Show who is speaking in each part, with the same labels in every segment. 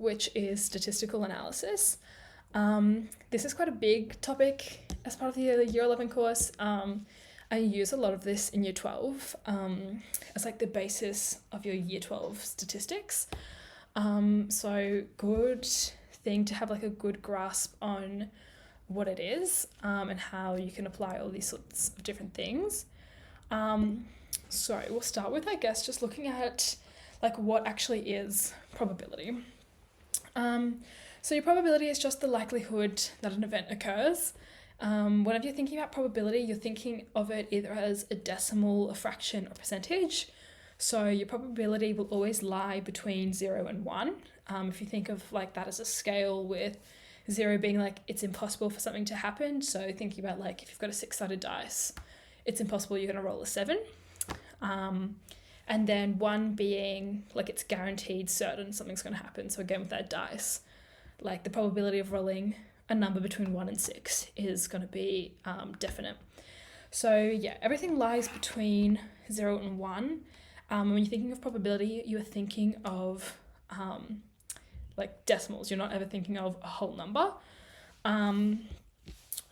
Speaker 1: which is statistical analysis. This is quite a big topic as part of the Year 11 course. I use a lot of this in Year 12 as like the basis of your Year 12 statistics. So good thing to have like a good grasp on what it is and how you can apply all these sorts of different things. So we'll start with, I guess, just looking at like what actually is probability. So your probability is just the likelihood that an event occurs. Whenever you're thinking about probability, you're thinking of it either as a decimal, a fraction, or percentage. So your probability will always lie between 0 and 1. If you think of like that as a scale, with 0 being like it's impossible for something to happen. So thinking about like if you've got a 6-sided dice, it's impossible you're going to roll a 7. And then 1 being like it's guaranteed certain something's going to happen. So again with that dice, like the probability of rolling a number between 1 and 6 is going to be definite. So yeah, everything lies between 0 and 1. When you're thinking of probability, you're thinking of like decimals. You're not ever thinking of a whole number.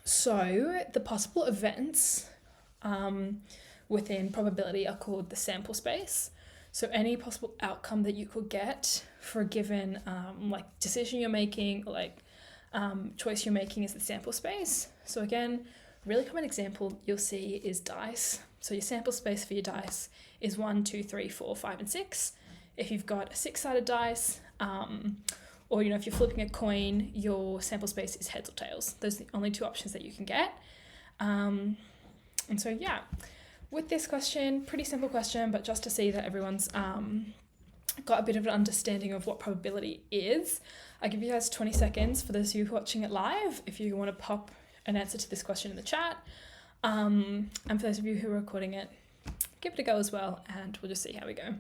Speaker 1: So the possible events within probability are called the sample space. So any possible outcome that you could get for a given like decision you're making or like choice you're making is the sample space. So again, really common example you'll see is dice. So your sample space for your dice is 1, 2, 3, 4, 5, and 6. If you've got a 6-sided dice, or if you're flipping a coin, your sample space is heads or tails. Those are the only 2 options that you can get. And so yeah, with this question, pretty simple question, but just to see that everyone's got a bit of an understanding of what probability is, I'll give you guys 20 seconds for those of you watching it live if you want to pop an answer to this question in the chat. And for those of you who are recording it, give it a go as well, and we'll just see how we go.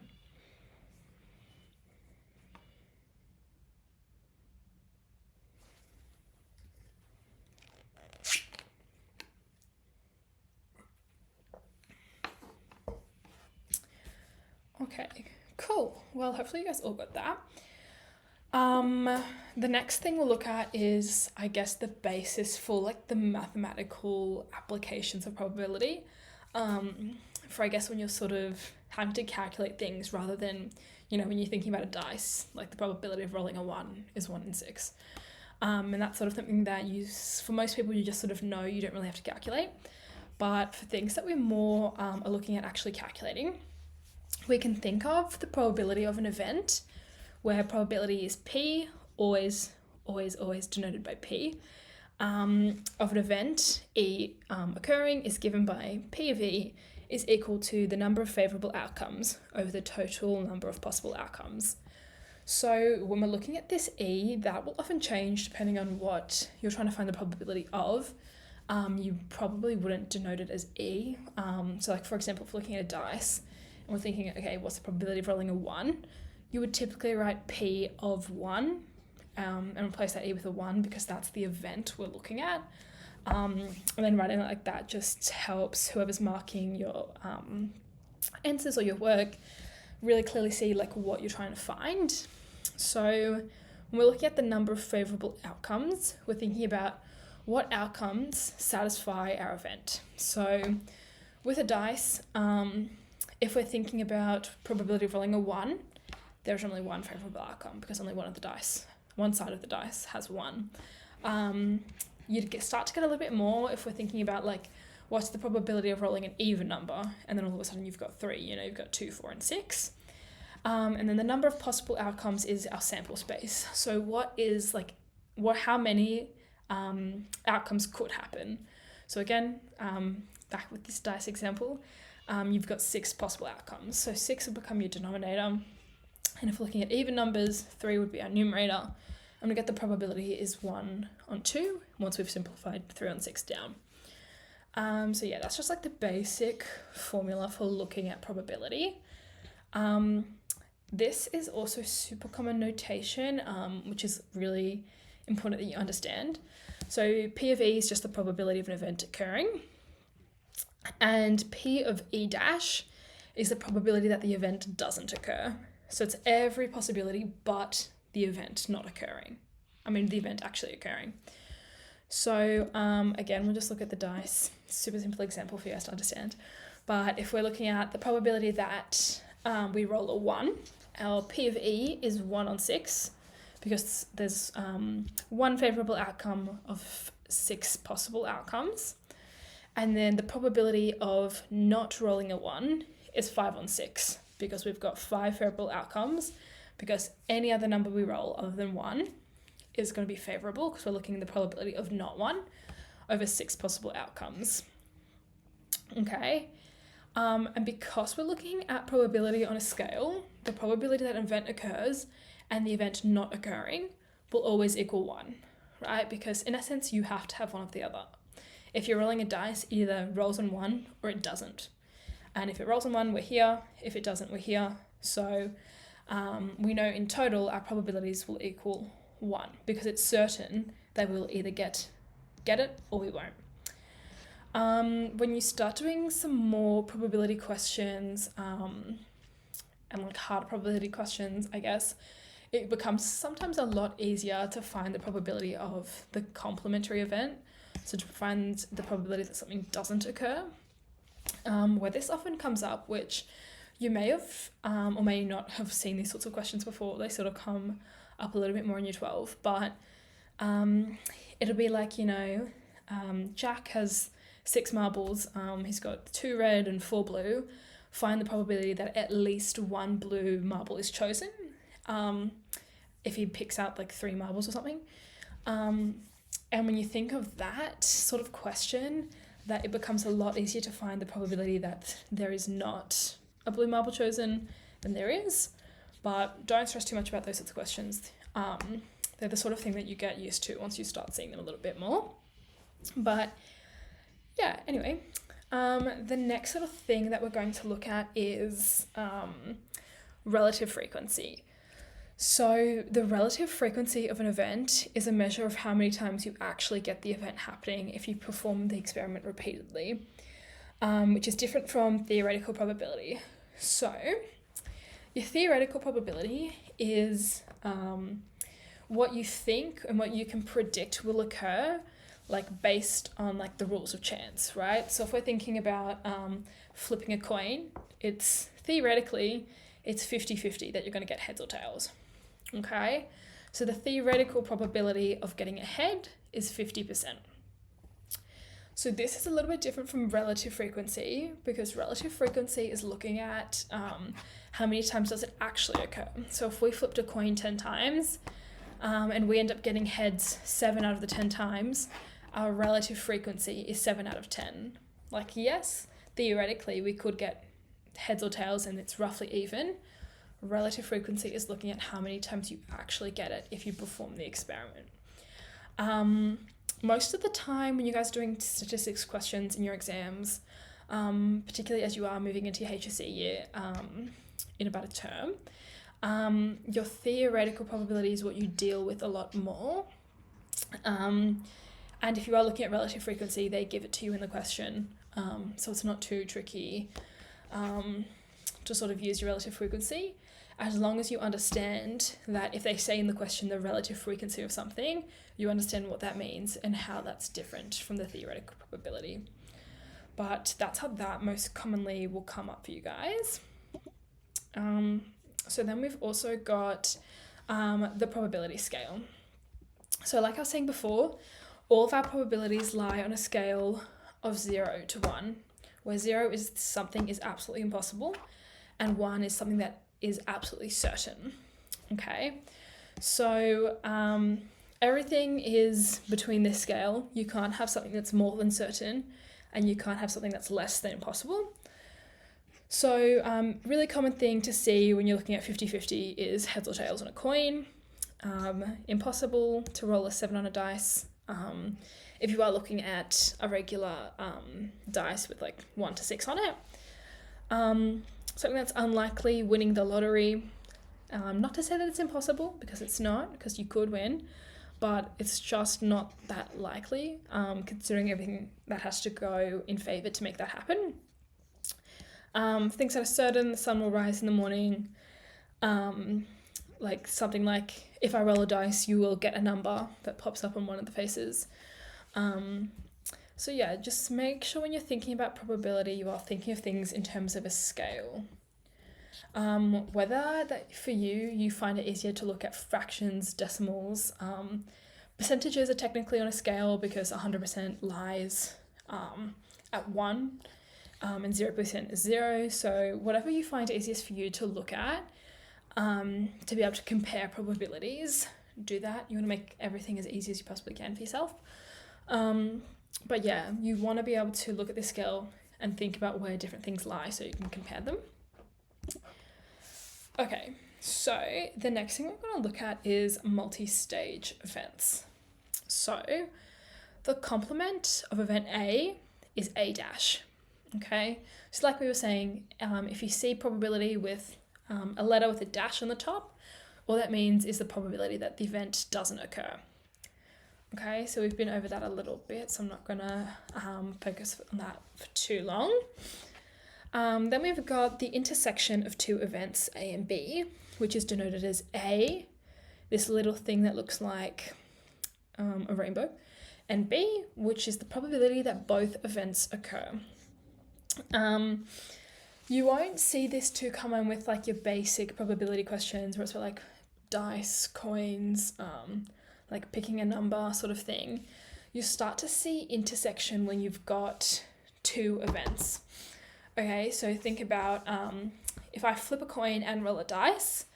Speaker 1: Okay, cool. Well, hopefully you guys all got that. The next thing we'll look at is, I guess, the basis for like the mathematical applications of probability. For I guess when you're sort of having to calculate things rather than, when you're thinking about a dice, like the probability of rolling a 1 is 1 in 6. And that's sort of something that for most people, you just sort of know, you don't really have to calculate. But for things that we're more are looking at actually calculating, we can think of the probability of an event, where probability is P, always denoted by P, of an event, E occurring is given by P of E is equal to the number of favourable outcomes over the total number of possible outcomes. So when we're looking at this E, that will often change depending on what you're trying to find the probability of. You probably wouldn't denote it as E. So like, for example, if we're looking at a dice and we're thinking, okay, what's the probability of rolling a 1? You would typically write P of 1 and replace that E with a 1 because that's the event we're looking at. And then writing it like that just helps whoever's marking your answers or your work really clearly see like what you're trying to find. So when we're looking at the number of favourable outcomes, we're thinking about what outcomes satisfy our event. So with a dice, if we're thinking about probability of rolling a 1, there's only one favourable outcome because only one side of the dice has 1. You'd start to get a little bit more if we're thinking about like what's the probability of rolling an even number, and then all of a sudden you've got 3, you've got 2, 4, and 6. And then the number of possible outcomes is our sample space. So how many outcomes could happen? So again, back with this dice example, you've got 6 possible outcomes. So 6 will become your denominator. And if we're looking at even numbers, 3 would be our numerator. And we get the probability is 1 on 2 once we've simplified 3 on 6 down. So yeah, that's just like the basic formula for looking at probability. This is also super common notation, which is really important that you understand. So P of E is just the probability of an event occurring. And P of E dash is the probability that the event doesn't occur. So it's every possibility but the event not occurring. The event actually occurring. So again, we'll just look at the dice. Super simple example for you guys to understand. But if we're looking at the probability that we roll a 1, our P of E is 1 on 6, because there's one favourable outcome of 6 possible outcomes. And then the probability of not rolling a 1 is 5 on 6, because we've got 5 favourable outcomes, because any other number we roll other than 1 is going to be favourable, because we're looking at the probability of not 1 over 6 possible outcomes. Okay, and because we're looking at probability on a scale, the probability that an event occurs and the event not occurring will always equal 1, right? Because in essence, you have to have one of the other. If you're rolling a dice, it either rolls on 1 or it doesn't. And if it rolls on 1, we're here. If it doesn't, we're here. So we know in total our probabilities will equal 1, because it's certain that we'll either get it or we won't. When you start doing some more probability questions and like harder probability questions, I guess, it becomes sometimes a lot easier to find the probability of the complementary event. So to find the probability that something doesn't occur, where this often comes up, which you may have or may not have seen these sorts of questions before. They sort of come up a little bit more in year 12, but it'll be like, Jack has 6 marbles, he's got 2 red and 4 blue. Find the probability that at least 1 blue marble is chosen, if he picks out like 3 marbles or something. And when you think of that sort of question, that it becomes a lot easier to find the probability that there is not a blue marble chosen than there is. But don't stress too much about those sorts of questions. They're the sort of thing that you get used to once you start seeing them a little bit more. But yeah, anyway, the next sort of thing that we're going to look at is relative frequency. So the relative frequency of an event is a measure of how many times you actually get the event happening if you perform the experiment repeatedly, which is different from theoretical probability. So your theoretical probability is what you think and what you can predict will occur, like based on like the rules of chance, right? So if we're thinking about flipping a coin, it's theoretically, it's 50-50 that you're going to get heads or tails. Okay, so the theoretical probability of getting a head is 50%. So this is a little bit different from relative frequency, because relative frequency is looking at how many times does it actually occur. So if we flipped a coin 10 times and we end up getting heads 7 out of the 10 times, our relative frequency is 7 out of 10. Like, yes, theoretically we could get heads or tails and it's roughly even. Relative frequency is looking at how many times you actually get it if you perform the experiment. Most of the time when you guys are doing statistics questions in your exams, particularly as you are moving into your HSC year in about a term, your theoretical probability is what you deal with a lot more. And if you are looking at relative frequency, they give it to you in the question. So it's not too tricky to sort of use your relative frequency, as long as you understand that if they say in the question the relative frequency of something, you understand what that means and how that's different from the theoretical probability. But that's how that most commonly will come up for you guys. So then we've also got the probability scale. So like I was saying before, all of our probabilities lie on a scale of 0 to 1, where 0 is something is absolutely impossible and 1 is something that is absolutely certain. Okay, so everything is between this scale. You can't have something that's more than certain and you can't have something that's less than impossible. So really common thing to see when you're looking at 50-50 is heads or tails on a coin. Impossible to roll a 7 on a dice. If you are looking at a regular dice with like 1 to 6 on it. Something that's unlikely, winning the lottery. Not to say that it's impossible, because it's not, because you could win, but it's just not that likely, considering everything that has to go in favour to make that happen. Things that are certain, the sun will rise in the morning. like something like, if I roll a dice, you will get a number that pops up on one of the faces. So yeah, just make sure when you're thinking about probability, you are thinking of things in terms of a scale. Whether that for you find it easier to look at fractions, decimals, percentages are technically on a scale because 100% lies at 1, and 0% is 0. So whatever you find easiest for you to look at, to be able to compare probabilities, do that. You want to make everything as easy as you possibly can for yourself. But yeah, you want to be able to look at this scale and think about where different things lie so you can compare them. Okay, so the next thing we're going to look at is multi-stage events. So the complement of event A is A dash, okay? So like we were saying, if you see probability with a letter with a dash on the top, all that means is the probability that the event doesn't occur. Okay, so we've been over that a little bit, so I'm not going to focus on that for too long. Then we've got the intersection of two events, A and B, which is denoted as A, this little thing that looks like a rainbow, and B, which is the probability that both events occur. You won't see this too common with like your basic probability questions where it's about like dice, coins, like picking a number sort of thing. You start to see intersection when you've got two events. Okay, so think about if I flip a coin and roll a dice,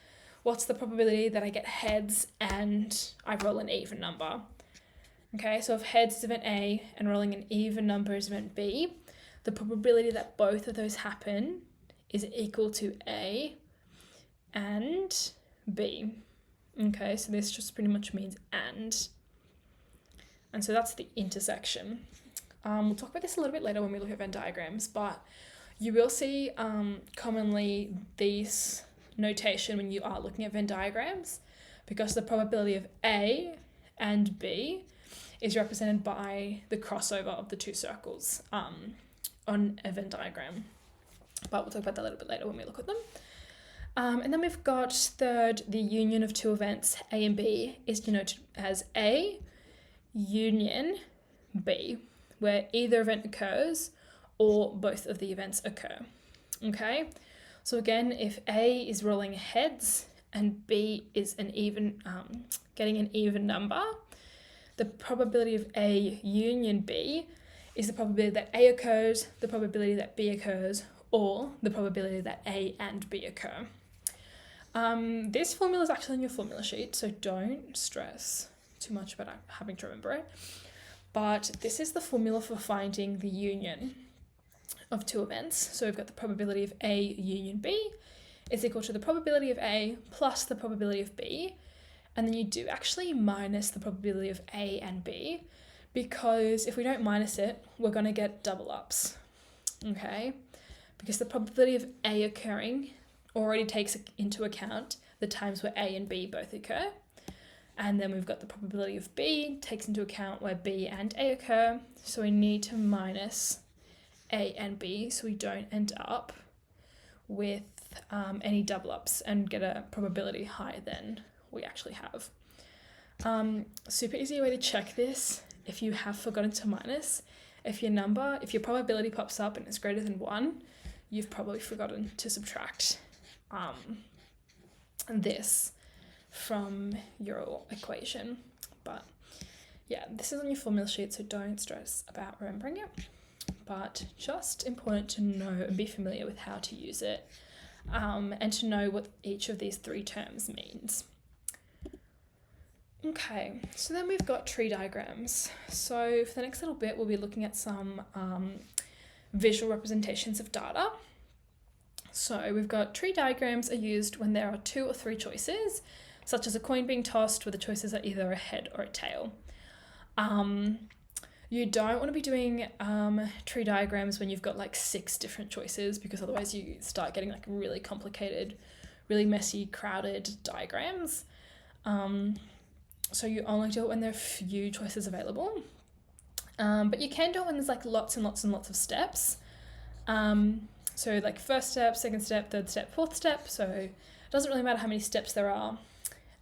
Speaker 1: what's the probability that I get heads and I roll an even number? Okay, so if heads is event A and rolling an even number is event B, the probability that both of those happen is equal to A and B. Okay, so this just pretty much means and. And so that's the intersection. We'll talk about this a little bit later when we look at Venn diagrams, but you will see commonly these notation when you are looking at Venn diagrams, because the probability of A and B is represented by the crossover of the two circles on a Venn diagram. But we'll talk about that a little bit later when we look at them. And then we've got third, the union of two events, A and B, is denoted as A union B, where either event occurs or both of the events occur. Okay, so again, if A is rolling heads and B is an even, getting an even number, the probability of A union B is the probability that A occurs, the probability that B occurs, or the probability that A and B occur. This formula is actually on your formula sheet, so don't stress too much about having to remember it. But this is the formula for finding the union of two events. So we've got the probability of A union B is equal to the probability of A plus the probability of B. And then you do actually minus the probability of A and B, because if we don't minus it, we're going to get double ups. Okay? Because the probability of A occurring already takes into account the times where A and B both occur. And then we've got the probability of B takes into account where B and A occur. So we need to minus A and B so we don't end up with any double ups and get a probability higher than we actually have. Super easy way to check this if you have forgotten to minus. If your probability pops up and it's greater than 1, you've probably forgotten to subtract this from your equation. But yeah, this is on your formula sheet, so don't stress about remembering it, but just important to know and be familiar with how to use it, and to know what each of these three terms means. Okay, so then we've got tree diagrams. So for the next little bit, we'll be looking at some visual representations of data. So we've got tree diagrams are used when there are 2 or 3 choices, such as a coin being tossed where the choices are either a head or a tail. You don't want to be doing tree diagrams when you've got like 6 different choices, because otherwise you start getting like really complicated, really messy, crowded diagrams. So you only do it when there are few choices available. But you can do it when there's like lots and lots and lots of steps. So like first step, second step, third step, fourth step. So doesn't really matter how many steps there are.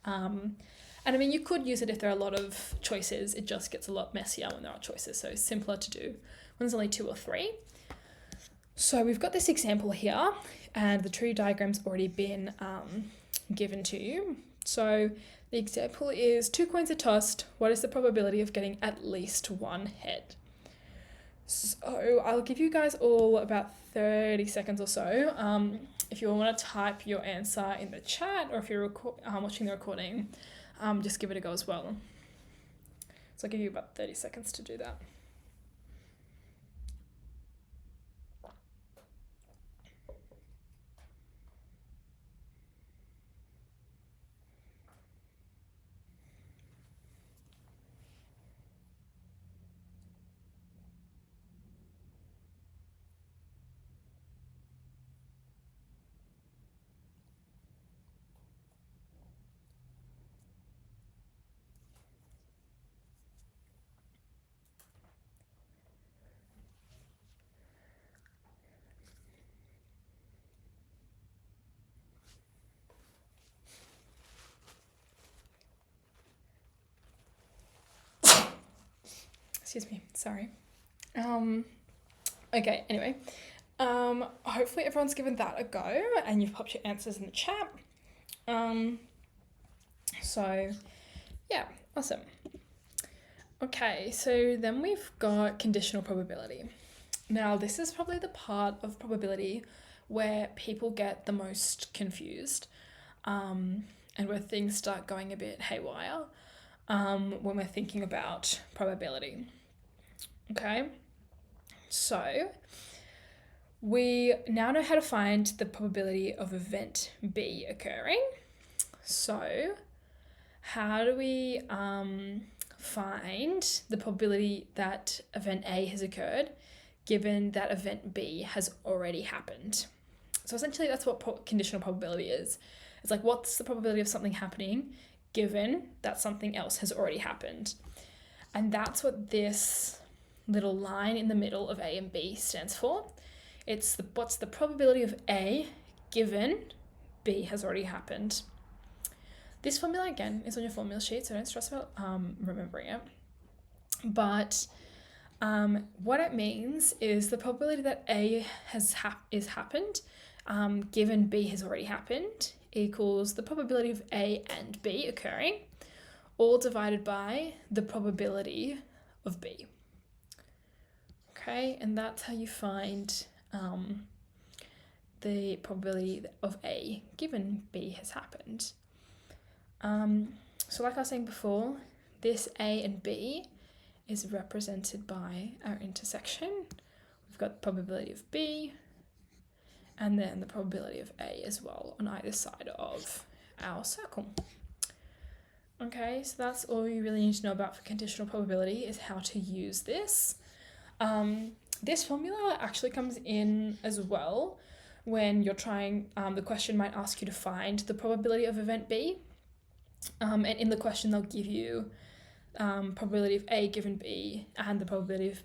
Speaker 1: And I mean, you could use it if there are a lot of choices. It just gets a lot messier when there are choices. So simpler to do when there's only 2 or 3. So we've got this example here, and the tree diagram's already been given to you. So the example is 2 coins are tossed. What is the probability of getting at least 1 head? So I'll give you guys all about 30 seconds or so. If you want to type your answer in the chat, or if you're watching the recording, just give it a go as well. So I'll give you about 30 seconds to do that. Excuse me, sorry. Okay, anyway. Hopefully everyone's given that a go and you've popped your answers in the chat. So yeah, awesome. Okay, so then we've got conditional probability. Now this is probably the part of probability where people get the most confused, and where things start going a bit haywire when we're thinking about probability. Okay, so we now know how to find the probability of event B occurring. So how do we find the probability that event A has occurred given that event B has already happened? So essentially that's what conditional probability is. It's like, what's the probability of something happening given that something else has already happened? And that's what this little line in the middle of A and B stands for. It's what's the probability of A given B has already happened. This formula, again, is on your formula sheet, so don't stress about remembering it. But what it means is the probability that A has happened given B has already happened equals the probability of A and B occurring, all divided by the probability of B. Okay, and that's how you find the probability of A given B has happened. So like I was saying before, this A and B is represented by our intersection. We've got the probability of B and then the probability of A as well on either side of our circle. Okay, so that's all you really need to know about for conditional probability, is how to use this. This formula actually comes in as well when you're trying, the question might ask you to find the probability of event B. And in the question they'll give you probability of A given B and the probability of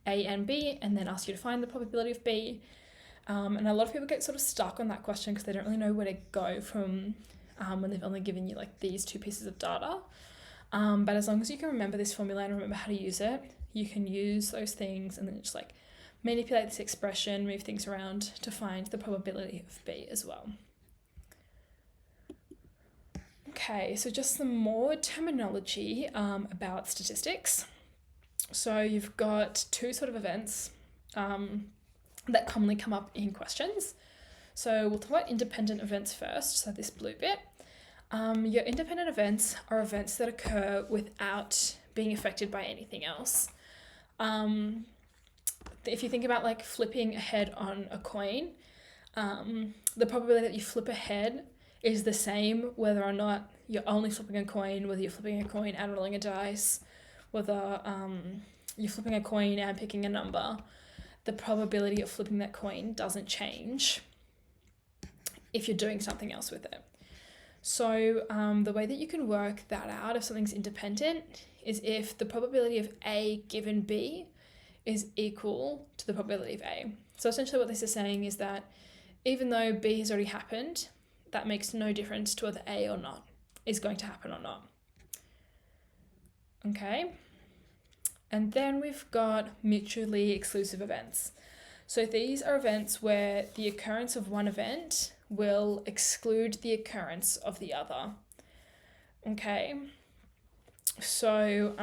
Speaker 1: A and B, and then ask you to find the probability of B. And a lot of people get sort of stuck on that question because they don't really know where to go from when they've only given you like these 2 pieces of data. But as long as you can remember this formula and remember how to use it, you can use those things and then just like manipulate this expression, move things around to find the probability of B as well. Okay, so just some more terminology about statistics. So you've got 2 sort of events that commonly come up in questions. So we'll talk about independent events first, so this blue bit. Your independent events are events that occur without being affected by anything else. If you think about like flipping a head on a coin, the probability that you flip a head is the same whether or not you're only flipping a coin, whether you're flipping a coin and rolling a dice, whether you're flipping a coin and picking a number. The probability of flipping that coin doesn't change if you're doing something else with it. So the way that you can work that out if something's independent is if the probability of A given B is equal to the probability of A. So essentially what this is saying is that even though B has already happened, that makes no difference to whether A or not is going to happen or not. Okay, and then we've got mutually exclusive events. So these are events where the occurrence of one event will exclude the occurrence of the other. Okay, so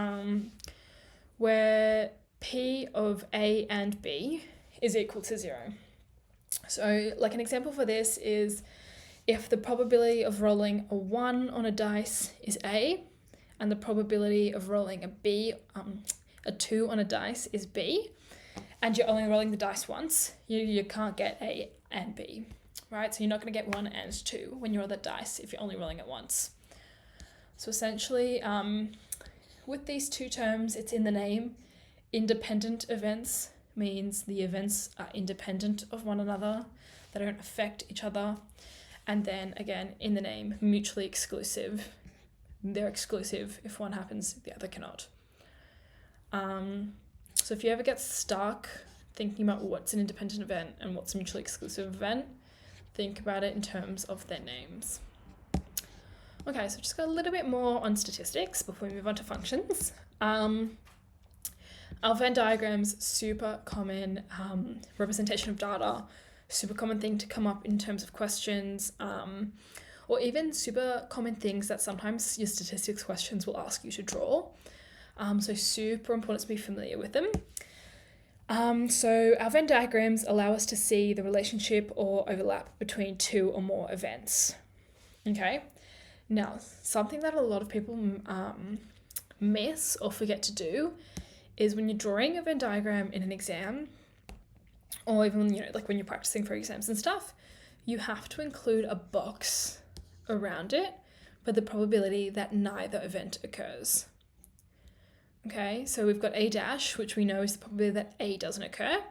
Speaker 1: where P of A and B is equal to 0. So like an example for this is if the probability of rolling a 1 on a dice is A, and the probability of rolling a 2 on a dice is B, and you're only rolling the dice once, you can't get A and B, right? So you're not going to get 1 and 2 when you roll the dice if you're only rolling it once. So essentially, with these two terms, it's in the name. Independent events means the events are independent of one another. They don't affect each other. And then again, in the name, mutually exclusive. They're exclusive. If one happens, the other cannot. So if you ever get stuck thinking about what's an independent event and what's a mutually exclusive event, think about it in terms of their names. Okay, so just got a little bit more on statistics before we move on to functions. Our Venn diagrams, super common representation of data, super common thing to come up in terms of questions, or even super common things that sometimes your statistics questions will ask you to draw. So super important to be familiar with them. So our Venn diagrams allow us to see the relationship or overlap between two or more events. Okay, now something that a lot of people miss or forget to do is when you're drawing a Venn diagram in an exam, or even like when you're practicing for exams and stuff, you have to include a box around it for the probability that neither event occurs. Okay, so we've got A dash, which we know is the probability that A doesn't occur,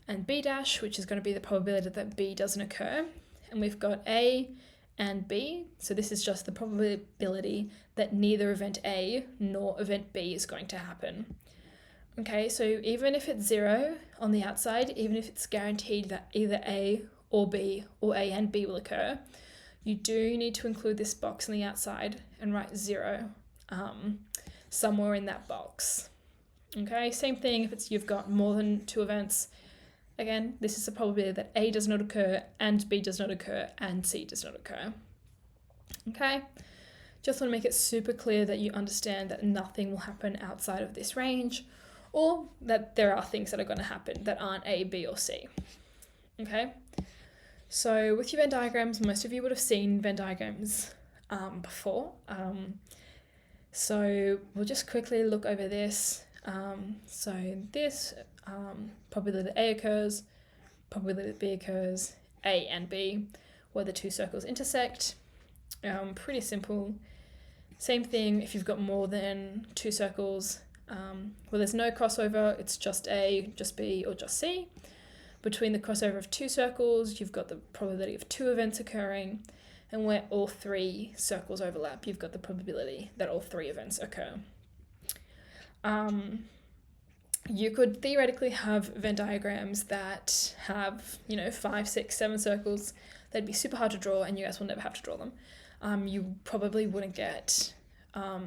Speaker 1: and B dash, which is going to be the probability that B doesn't occur. And we've got A and B, so this is just the probability that neither event A nor event B is going to happen. Okay, so even if it's 0 on the outside, even if it's guaranteed that either A or B or A and B will occur, you do need to include this box on the outside and write 0 somewhere in that box. Okay, same thing if you've got more than 2 events. Again, this is the probability that A does not occur and B does not occur and C does not occur. Okay, just want to make it super clear that you understand that nothing will happen outside of this range, or that there are things that are going to happen that aren't A, B, or C. Okay, so with your Venn diagrams, most of you would have seen Venn diagrams before. So we'll just quickly look over this. So this probability that A occurs, probability that B occurs, A and B, where the two circles intersect. Pretty simple. Same thing if you've got more than 2 circles. Where there's no crossover, it's just A, just B, or just C. Between the crossover of 2 circles, you've got the probability of 2 events occurring. And where all 3 circles overlap, you've got the probability that all 3 events occur. You could theoretically have Venn diagrams that have, 5, 6, 7 circles. They'd be super hard to draw, and you guys will never have to draw them. You probably wouldn't get a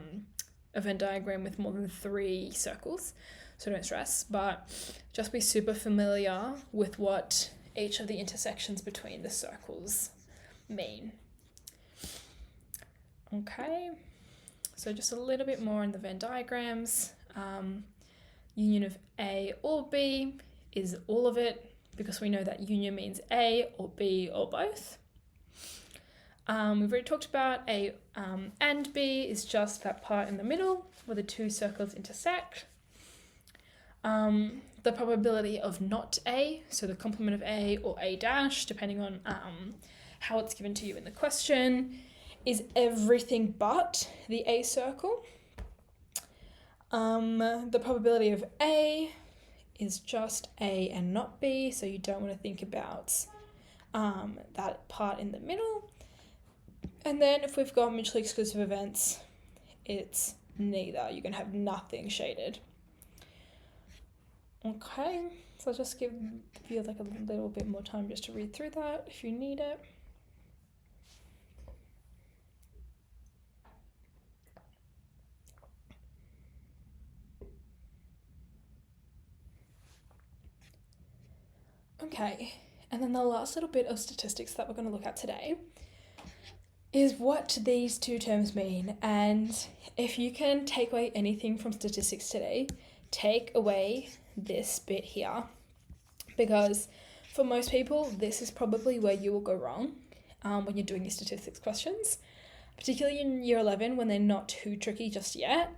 Speaker 1: Venn diagram with more than 3 circles, so don't stress, but just be super familiar with what each of the intersections between the circles mean. Okay, so just a little bit more on the Venn diagrams. Union of A or B is all of it, because we know that union means A or B or both. We've already talked about A and B is just that part in the middle where the 2 circles intersect. The probability of not A, so the complement of A or A dash, depending on how it's given to you in the question, is everything but the A circle. The probability of A is just A and not B, so you don't want to think about that part in the middle. And then if we've got mutually exclusive events, it's neither. You're going to have nothing shaded. Okay, so I'll just give you like a little bit more time just to read through that if you need it. Okay, and then the last little bit of statistics that we're going to look at today is what these two terms mean. And if you can take away anything from statistics today, take away this bit here, because for most people, this is probably where you will go wrong when you're doing your statistics questions, particularly in year 11 when they're not too tricky just yet.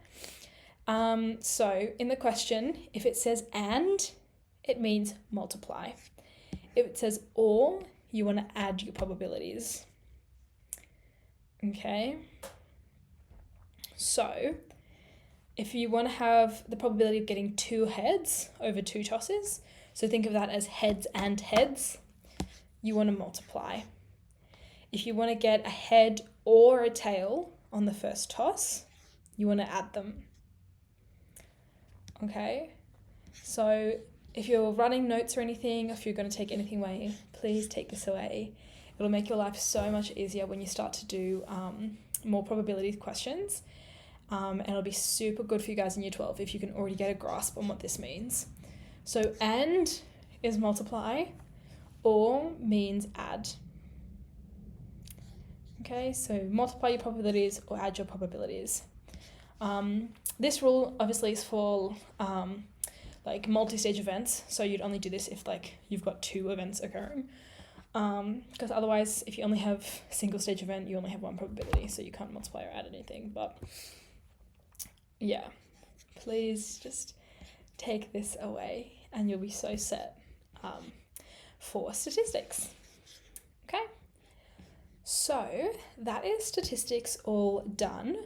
Speaker 1: So in the question, if it says and, it means multiply. If it says or, you want to add your probabilities. Okay. So if you want to have the probability of getting 2 heads over 2 tosses, so think of that as heads and heads, you want to multiply. If you want to get a head or a tail on the first toss, you want to add them. Okay, so if you're running notes or anything, if you're going to take anything away, please take this away. It'll make your life so much easier when you start to do more probability questions. And it'll be super good for you guys in year 12 if you can already get a grasp on what this means. So and is multiply, or means add. Okay, so multiply your probabilities or add your probabilities. This rule obviously is for like multi-stage events, so you'd only do this if like you've got 2 events occurring. Because otherwise, if you only have a single stage event, you only have 1 probability, so you can't multiply or add anything. But yeah, please just take this away and you'll be so set for statistics. Okay, so that is statistics all done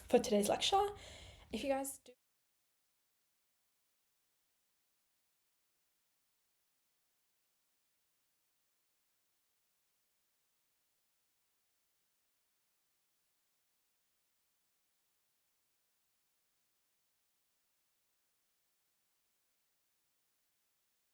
Speaker 1: for today's lecture. If you guys do